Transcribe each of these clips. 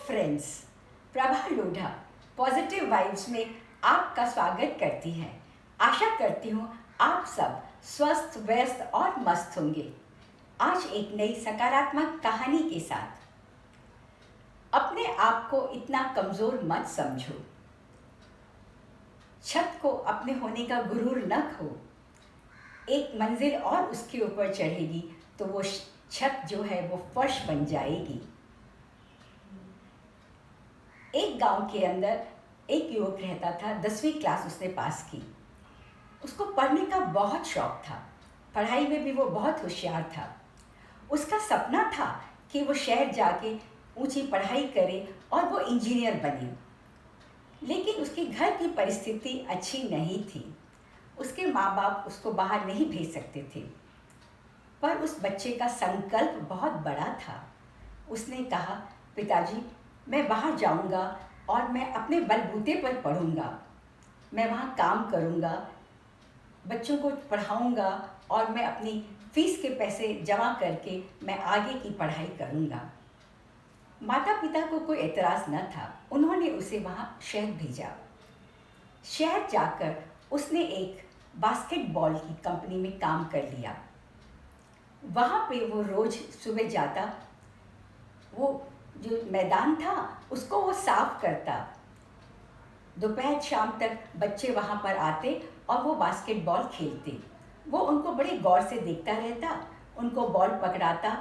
Friends, Prabha Lodha positive vibes में आपका स्वागत करती है। आशा करती हूँ आप सब स्वस्थ, व्यस्त और मस्त होंगे। आज एक नई सकारात्मक कहानी के साथ। अपने आप को इतना कमज़ोर मत समझो। छत को अपने होने का गुरूर न खो। एक मंजिल और उसके ऊपर चढ़ेगी तो वो छत जो है वो फर्श बन जाएगी। एक गांव के अंदर एक युवक रहता था। 10वीं क्लास उसने पास की। उसको पढ़ने का बहुत शौक था। पढ़ाई में भी वो बहुत होशियार था। उसका सपना था कि वो शहर जाके ऊंची पढ़ाई करे और वो इंजीनियर बने। लेकिन उसके घर की परिस्थिति अच्छी नहीं थी। उसके माँ बाप उसको बाहर नहीं भेज सकते थे। पर उस बच्चे का संकल्प बहुत बड़ा था। उसने कहा, पिताजी, मैं बाहर जाऊंगा और मैं अपने बलबूते पर पढ़ूंगा। मैं वहाँ काम करूंगा, बच्चों को पढ़ाऊंगा और मैं अपनी फीस के पैसे जमा करके मैं आगे की पढ़ाई करूंगा। माता पिता को कोई एतराज़ न था। उन्होंने उसे वहाँ शहर भेजा। शहर जाकर उसने एक बास्केटबॉल की कंपनी में काम कर लिया। वहाँ पे वो रोज़ सुबह जाता, वो जो मैदान था उसको वो साफ करता। दोपहर शाम तक बच्चे वहाँ पर आते और वो बास्केटबॉल खेलते। वो उनको बड़े गौर से देखता रहता, उनको बॉल पकड़ाता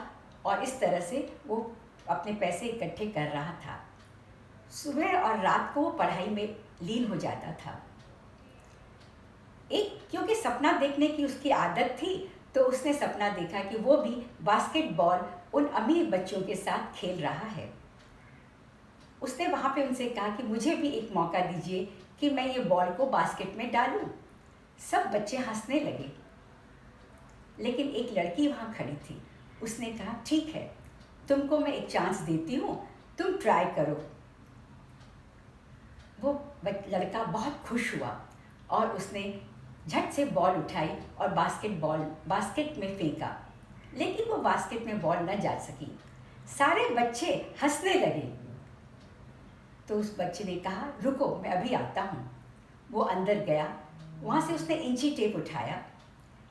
और इस तरह से वो अपने पैसे इकट्ठे कर रहा था। सुबह और रात को वो पढ़ाई में लीन हो जाता था। क्योंकि सपना देखने की उसकी आदत थी, तो उसने सपना देखा कि वो भी बास्केटबॉल उन अमीर बच्चों के साथ खेल रहा है। उसने वहाँ पे उनसे कहा कि मुझे भी एक मौका दीजिए कि मैं ये बॉल को बास्केट में डालूं। सब बच्चे हंसने लगे, लेकिन एक लड़की वहाँ खड़ी थी। उसने कहा, ठीक है, तुमको मैं एक चांस देती हूँ, तुम ट्राई करो। वो लड़का बहुत खुश हुआ और उसने झट से बॉल उठाई और बास्केट में फेंका। लेकिन वो बास्केट में बॉल न जा सकी। सारे बच्चे हंसने लगे। तो उस बच्चे ने कहा, रुको, मैं अभी आता हूँ। वो अंदर गया। वहाँ से उसने इंची टेप उठाया।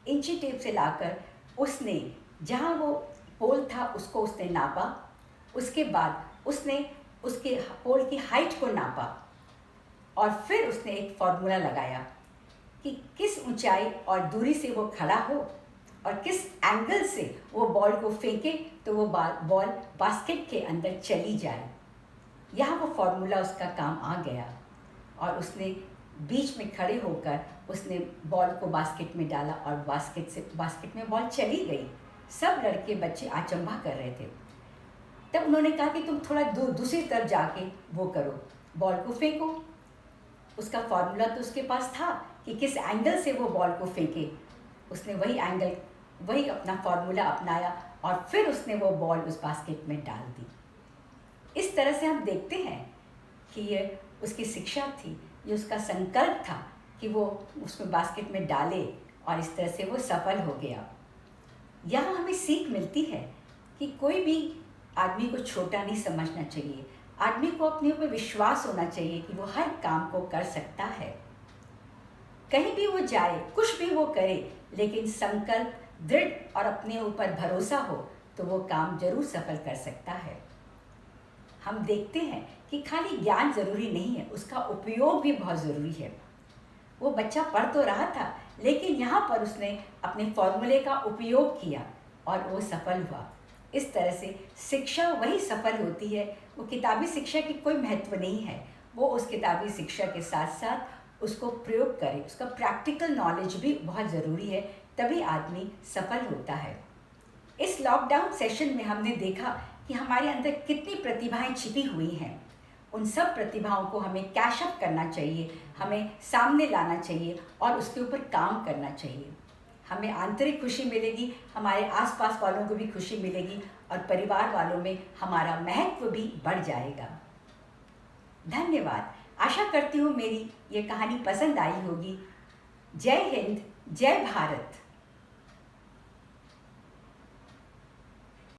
इंची टेप से लाकर उसने जहाँ वो पोल था उसको उसने नापा। उसके बाद उसने उसके पोल की हाइट को नापा और फिर उसने एक फॉर्मूला लगाया कि किस ऊंचाई और दूरी से वो खड़ा हो और किस एंगल से वो बॉल को फेंके तो वो बॉल बास्केट के अंदर चली जाए। यहाँ वो फॉर्मूला उसका काम आ गया और उसने बीच में खड़े होकर उसने बॉल को बास्केट में डाला और बास्केट में बॉल चली गई। सब लड़के बच्चे आचंभा कर रहे थे। तब उन्होंने कहा कि तुम थोड़ा दूसरी तरफ जाके वो करो, बॉल को फेंको। उसका फॉर्मूला तो उसके पास था कि किस एंगल से वो बॉल को फेंके। उसने वही अपना फॉर्मूला अपनाया और फिर उसने वो बॉल उस बास्केट में डाल दी। इस तरह से हम देखते हैं कि ये उसकी शिक्षा थी, ये उसका संकल्प था कि वो उसको बास्केट में डाले और इस तरह से वो सफल हो गया। यहाँ हमें सीख मिलती है कि कोई भी आदमी को छोटा नहीं समझना चाहिए। आदमी को अपने ऊपर विश्वास होना चाहिए कि वो हर काम को कर सकता है। कहीं भी वो जाए, कुछ भी वो करे, लेकिन संकल्प दृढ़ और अपने ऊपर भरोसा हो तो वो काम जरूर सफल कर सकता है। हम देखते हैं कि खाली ज्ञान ज़रूरी नहीं है, उसका उपयोग भी बहुत ज़रूरी है। वो बच्चा पढ़ तो रहा था, लेकिन यहाँ पर उसने अपने फॉर्मूले का उपयोग किया और वो सफल हुआ। इस तरह से शिक्षा वही सफल होती है। वो किताबी शिक्षा की कोई महत्व नहीं है। वो उस किताबी शिक्षा के साथ साथ उसको प्रयोग करे। उसका प्रैक्टिकल नॉलेज भी बहुत ज़रूरी है, तभी आदमी सफल होता है। इस लॉकडाउन सेशन में हमने देखा कि हमारे अंदर कितनी प्रतिभाएं छिपी हुई हैं। उन सब प्रतिभाओं को हमें कैश अप करना चाहिए, हमें सामने लाना चाहिए और उसके ऊपर काम करना चाहिए। हमें आंतरिक खुशी मिलेगी, हमारे आसपास वालों को भी खुशी मिलेगी और परिवार वालों में हमारा महत्व भी बढ़ जाएगा। धन्यवाद। आशा करती हूँ मेरी ये कहानी पसंद आई होगी। जय हिंद, जय भारत।